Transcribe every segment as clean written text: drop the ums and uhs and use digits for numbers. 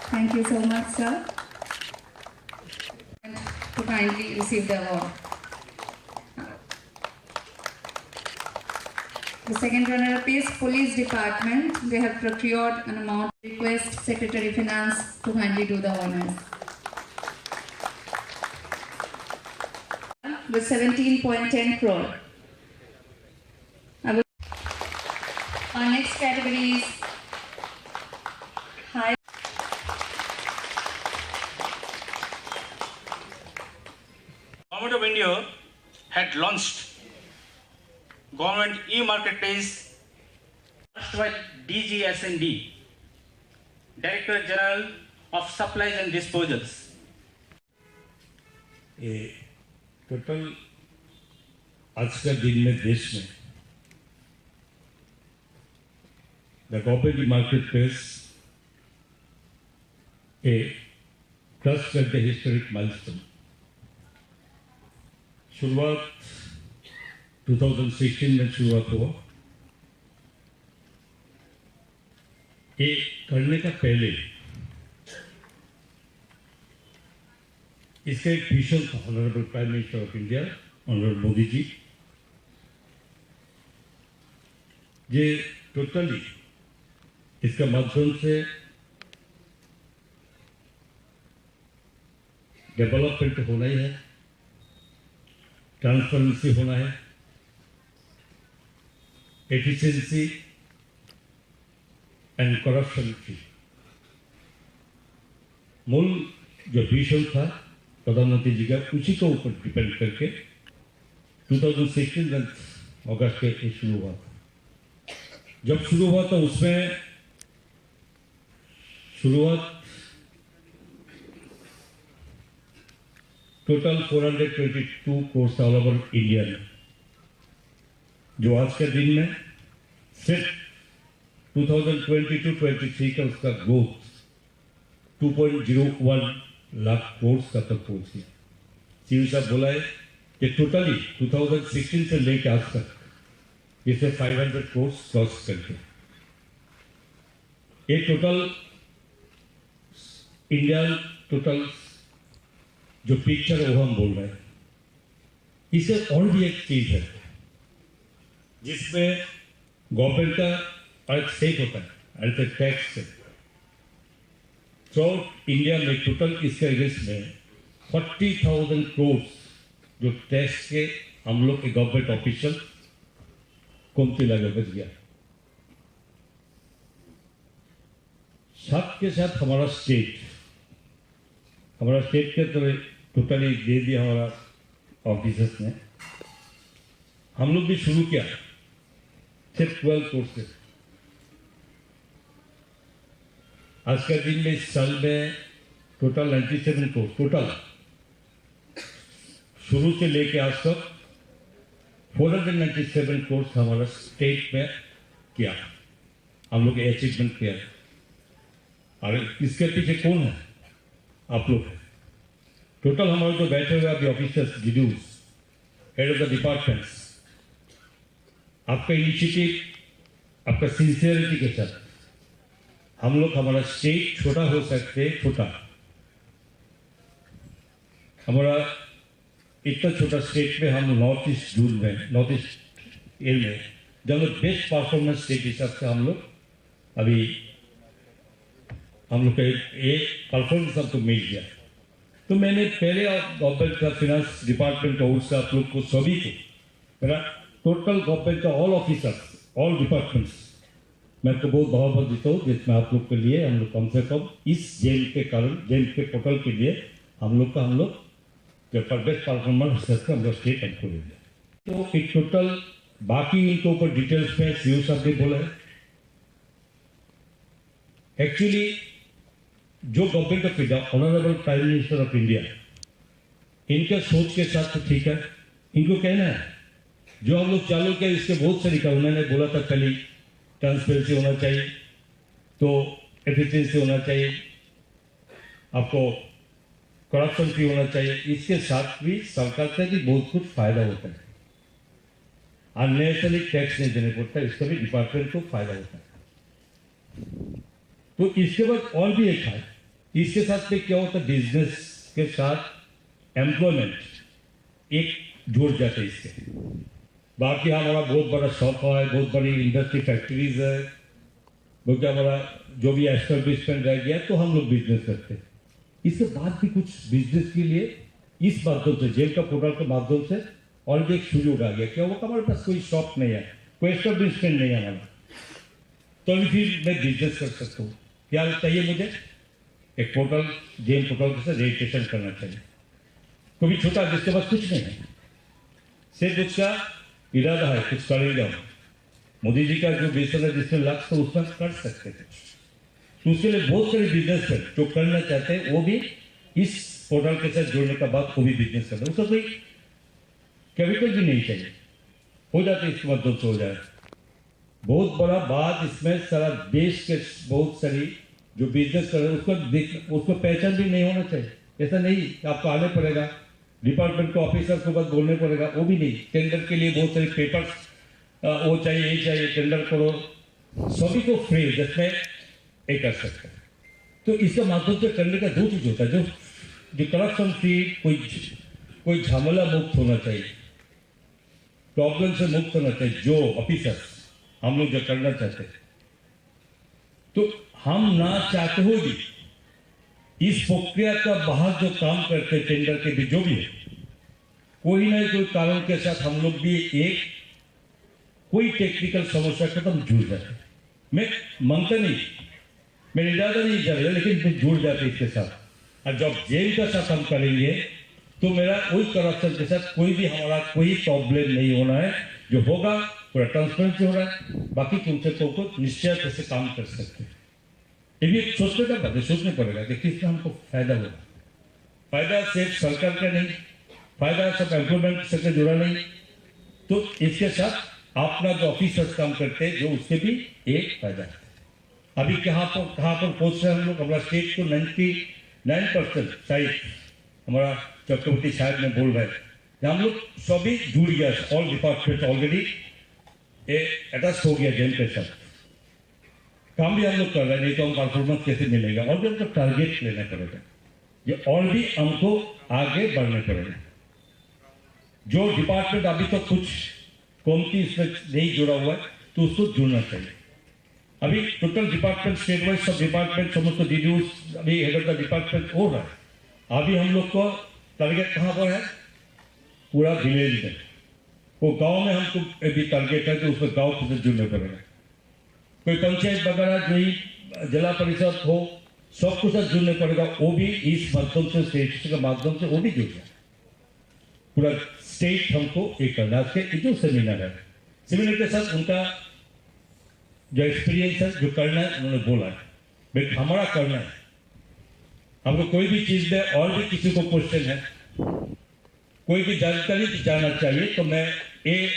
Thank you so much, sir, to kindly receive the award. The second runner-up is Police Department. They have procured an amount. Request Secretary Finance to kindly do the honors. With 17.10 crore. Our next category is high. Government of India had launched Government e-Marketplace by DGSND, Director General of Supplies and Disposals. ये total आज का दिन में देश में the government market place a plus करते historic milestone शुरुआत 2016 में शुरुआत हुआ। ये करने का पहले इसका एक विजन था honourable prime minister of India honourable Modi ji, ये टोटली इसका माध्यम से डेवलपमेंट होना ही है, ट्रांसपेरेंसी होना है, एफिशिएंसी एंड करप्शन फ्री। मूल जो विजन था प्रधानमंत्री जी का उसी के ऊपर डिपेंड करके 2016 अगस्त के शुरू हुआ था। जब शुरू हुआ था उसमें शुरुआत total 422 course all over India में, जो आज के दिन में सिर्फ 2022-23 का उसका ग्रोथ 2.01 लाख कोर्स का तक पहुंच गया। सीयू साहब बोला है कि टोटली 2016 से लेकर आज तक इसे 500 कोर्स क्रॉस करके ये टोटल इंडिया टोटल जो पिक्चर है वो हम बोल रहे हैं। इसे और भी एक चीज है जिसमें गवर्नमेंट का एक स्टेक होता है, एक टैक्स है। तो इंडिया में टोटल इसके अगेंस्ट में 40,000 करोड़ जो टैक्स के हम लोग के गवर्नमेंट ऑफिशियल कमती लगे बच गया। साथ के साथ हमारा स्टेट के तो टोटली दे दिया हमारा ऑफिसर्स ने। हम लोग भी शुरू किया सिर्फ 12 कोर्सेज। आज का दिन में इस साल में टोटल 97 कोर्स टोटल शुरू से लेके आज तक 497 कोर्स हमारा स्टेट में किया, हम लोग अचीवमेंट किया। और इसके पीछे कौन है? आप लोग हैं। टोटल हमारे जो बैठे हुए अभी officers, DDOs, head of the departments, आपका इनिशिएटिव, आपका सिंसियरिटी के साथ हम लोग हमारा स्टेट छोटा हो सकते, छोटा हमारा इतना छोटा स्टेट में हम नॉर्थ ईस्ट जोन में, नॉर्थ ईस्ट एरिया में जब बेस्ट परफॉर्मेंस स्टेट हिसाब से हम लोग अभी हम लोग का एक परफॉर्मेंस हमको मिल गया। तो मैंने पहले गवर्नमेंट का फिनेंस डिपार्टमेंट और से आप लोग को सभी को मेरा टोटल गवर्नमेंट का ऑल ऑफिसर्स, ऑल डिपार्टमेंट्स, मैं आपको बहुत बहुत देता हूँ जिसमें आप लोग के लिए हम लोग कम से कम इस जेल के कारण, जेल के पोर्टल के लिए हम लोग जो बेस्ट परफॉर्मेंस हम लोग स्टेट हमको ले दिया। तो एक टोटल बाकी इनके ऊपर डिटेल्स में सीओ साहब ने बोला है। एक्चुअली जो government of India, honourable prime minister of India, इनके सोच के साथ तो ठीक है, इनको कहना है जो हम लोग चालू किया इसके बहुत सारी का उन्होंने बोला था पहले ट्रांसपेरेंसी होना चाहिए, तो एफिशिएंसी होना चाहिए, आपको करप्शन फ्री होना चाहिए। इसके साथ भी सरकार से भी बहुत कुछ फायदा होता है, अननेसेसरी टैक्स नहीं देने पड़ता, इसका भी डिपार्टमेंट को फायदा होता है। तो इसके बाद और भी एक है इसके साथ में क्या होता है, बिजनेस के साथ एम्प्लॉयमेंट एक जुड़ जाते हैं इससे। बाकी हमारा बहुत बड़ा शॉप है, बहुत बड़ी इंडस्ट्री फैक्ट्रीज है, क्योंकि हमारा जो भी एस्टेब्लिशमेंट रह गया तो हम लोग बिजनेस करते हैं। इसके बाद भी कुछ बिजनेस के लिए इस माध्यम से, जेल का पोर्टल के माध्यम से और भी एक सुविधा आ गया। क्या वो हमारे पास कोई शॉप नहीं है, कोई एस्टेब्लिशमेंट नहीं है हमारा, तो अभी फिर मैं बिजनेस कर सकता हूँ। क्या चाहिए मुझे? एक पोर्टल, जेल पोर्टल से रजिस्ट्रेशन करना चाहिए। कोई छोटा जिसके पास कुछ नहीं है, सिर्फ उसका इरादा है कुछ करेगा, मोदी जी का जो विजन है जिसमें लक्ष्य तो उसमें कर सकते थे। तो उसके लिए बहुत सारे बिजनेस है जो करना चाहते हैं, वो भी इस पोर्टल के साथ जुड़ने का बाद वो भी बिजनेस करते हैं। उसका कोई कैपिटल भी नहीं चाहिए, हो जाते इसके माध्यम से हो जाए। बहुत बड़ा बात इसमें सारा देश के बहुत सारी जो बिजनेस कर रहे हैं उसको पहचान भी नहीं होना चाहिए। ऐसा नहीं कि आपको आने पड़ेगा, डिपार्टमेंट को ऑफिसर को बस बोलने पड़ेगा, वो भी नहीं। टेंडर के लिए बहुत सारे पेपर्स वो चाहिए, ये चाहिए, टेंडर करो, सभी को फ्री जिसमें ये कर सकते हैं। तो इसका माध्यम से करने का दो चीज होता है, जो करप्शन फ्री, कोई झमेला मुक्त होना चाहिए, प्रॉब्लम से मुक्त होना चाहिए। जो ऑफिसर हम लोग जो करना चाहते हैं, तो हम ना चाहते हो भी इस प्रक्रिया का बाहर जो काम करते टेंडर के भी जो भी है, कोई ना कोई कारण के साथ हम लोग भी एक कोई टेक्निकल समस्या का हम जुड़ जाते। मैं मांगता नहीं, मेरा इरादा नहीं जा रहा, लेकिन मैं जुड़ जाते इसके साथ। और जब जेल का साथ हम करेंगे तो मेरा वही करप्शन के साथ कोई भी हमारा कोई प्रॉब्लम नहीं होना है। जो होगा पूरा ट्रांसपेरेंसी हो रहा है, बाकी तुमसे को निश्चय से काम कर सकते हैं। ये भी एक सोचने का बात है, सोचना पड़ेगा कि किससे हमको फायदा होगा। फायदा सिर्फ सरकार का नहीं, फायदा सब एम्प्लॉयमेंट से जुड़ा नहीं, तो इसके साथ अपना जो ऑफिसर्स काम करते हैं जो उससे भी एक फायदा है। अभी कहाँ पर पहुंच रहे हैं हम लोग? हमारा स्टेट को 99% शायद हमारा चक्रवर्ती साहब में बोल रहे हैं, हम लोग सभी जुड़ गया, ऑल डिपार्टमेंट ऑलरेडी अटैच हो गया जेल के साथ। काम भी हम लोग कर रहे हैं, नहीं तो हम परफॉर्मेंस कैसे मिलेगा? और भी हमको टारगेट लेना पड़ेगा, ये और भी हमको आगे बढ़ने पड़ेगा। जो डिपार्टमेंट अभी तक कुछ कॉमती इसमें नहीं जुड़ा हुआ है तो उसको जुड़ना चाहिए। अभी टोटल डिपार्टमेंट स्टेट वाइज सब डिपार्टमेंट समस्त डिड्यूज अभी हेड ऑफ द डिपार्टमेंट हो रहा है। अभी हम लोग को टारगेट कहाँ पर है? पूरा विलेज में, वो गांव में हमको अभी टारगेट है कि उसमें गांव के साथ जुड़ने पड़ेगा। कोई पंचायत वगैरह जो जिला परिषद हो, सबको साथ जुड़ने पड़ेगा। वो भी इस माध्यम से, स्टेट के माध्यम से वो भी जुड़ जाए। पूरा स्टेट हमको एक करना है। जो सेमिनार है, सेमिनार के साथ उनका जो एक्सपीरियंस है, जो करना है उन्होंने बोला है, बट हमारा करना है। हमको कोई भी चीज में और भी किसी को क्वेश्चन है, कोई भी जानकारी जानना चाहिए, तो मैं ये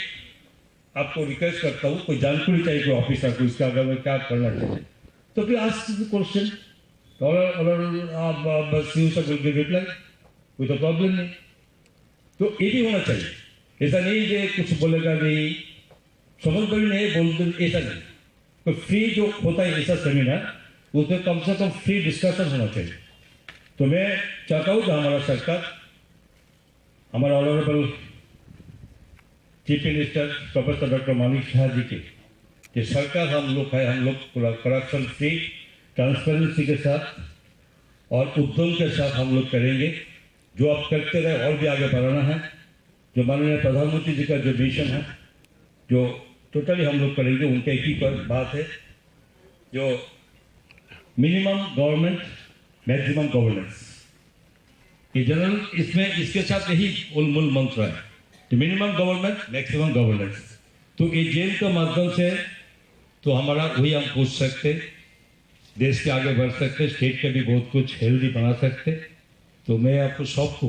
आपको रिक्वेस्ट करता हूँ, कोई जानकारी चाहिए कोई ऑफिसर को इसका अगर मैं क्या करना चाहिए, तो फिर आस्क द क्वेश्चन और आप बस यू सब विल रिप्लाई, कोई तो प्रॉब्लम नहीं। तो ये भी होना चाहिए। ऐसा नहीं कि कुछ बोलेगा नहीं, समझ भी नहीं बोलते, ऐसा नहीं। तो फ्री जो होता है ऐसा सेमिनार, उसमें कम से कम फ्री डिस्कशन होना चाहिए। तो मैं चाहता हूँ कि हमारा सरकार, हमारा honourable chief minister professor doctor Manik Saha ji की सरकार हम लोग है, हम लोग पूरा करप्शन फ्री, ट्रांसपेरेंसी के साथ और उद्यम के साथ हम लोग करेंगे। जो आप करते रहे और भी आगे बढ़ाना है। जो माननीय प्रधानमंत्री जी का जो मिशन है, जो टोटली हम लोग करेंगे, उनका एक ही बात है, जो मिनिमम गवर्नमेंट मैक्सिमम गवर्नेंस, ये जनरल इसमें इसके साथ यही मूल मंत्र है, तो मिनिमम गवर्नमेंट मैक्सिमम गवर्नेंस। तो ये जेल के माध्यम से तो हमारा वही हम पूछ सकते, देश के आगे बढ़ सकते, स्टेट के भी बहुत कुछ हेल्दी बना सकते। तो मैं आपको सबको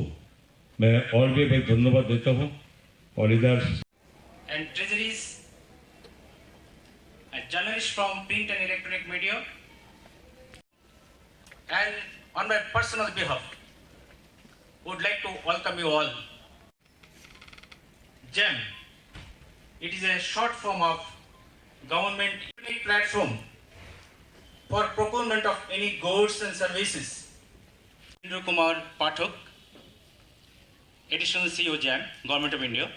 मैं और भी भाई धन्यवाद देता हूँ। और इधर and treasuries, journalists from print and electronic media, and on my personal behalf, would like to welcome you all. GEM, it is a short form of Government Platform for procurement of any goods and services Indra Kumar Pathak, Additional CEO JAM, Government of India.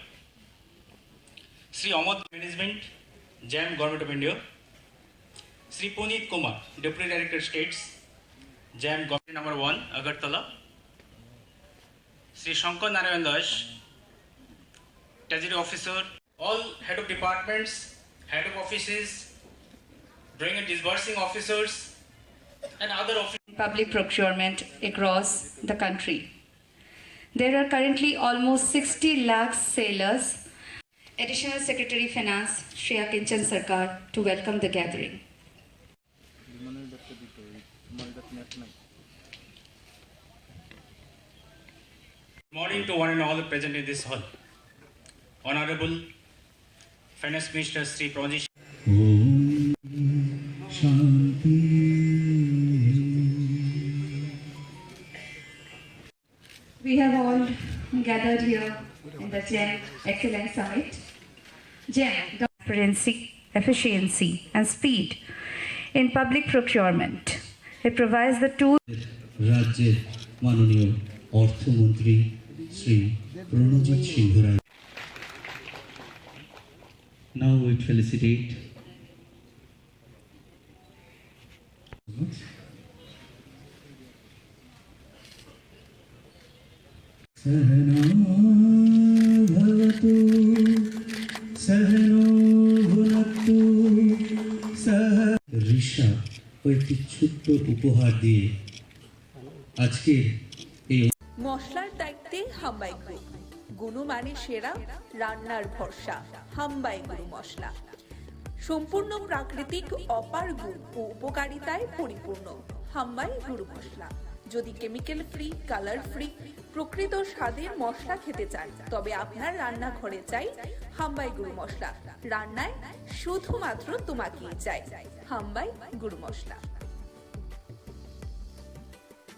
Sri Amod Management, JAM, Government of India. Sri Puneet Kumar, Deputy Director States, JAM, Government Number 1, Agartala. Sri Shankar Narayan Das, Treasury Officer, all Head of Departments, Head of Offices, Drawing and Disbursing Officers, and other officers. Public procurement across the country. There are currently almost 60 lakhs sailors. Additional Secretary Finance, Shreya Kinchan Sarkar, to welcome the gathering. Good morning to one and all present in this hall. Honorable Finance Minister Sri Praji. We have all gathered here in the GEM Excellence Summit. GEM, transparency, efficiency, and speed in public procurement. It provides the tools. রাজ্যের মাননীয় অর্থমন্ত্রী শ্রী প্রণজিৎ সিংহ রায়। Now we felicitate सहना भवतु सहनो भुनक्तु सह ঋষা একটি ছোট্ট উপহার দিয়ে আজকের এই মশলার দায়িত্বে হাম্বাই গ্রুপ, গুণমানে সেরা, রান্নার ভরসা। হাম্বাই গুরু মশলা সম্পূর্ণ প্রাকৃতিক, অপার গুণ ও উপকারিতায় পরিপূর্ণ। হাম্বাই গুরু মশলা। যদি কেমিক্যাল ফ্রি, কালার ফ্রি, প্রকৃত স্বাদের মশলা খেতে চান, তবে আপনার রান্নাঘরে চাই হাম্বাই গুরু মশলা। রান্নায় শুধুমাত্র তোমাকেই চাই হাম্বাই গুরু মশলা।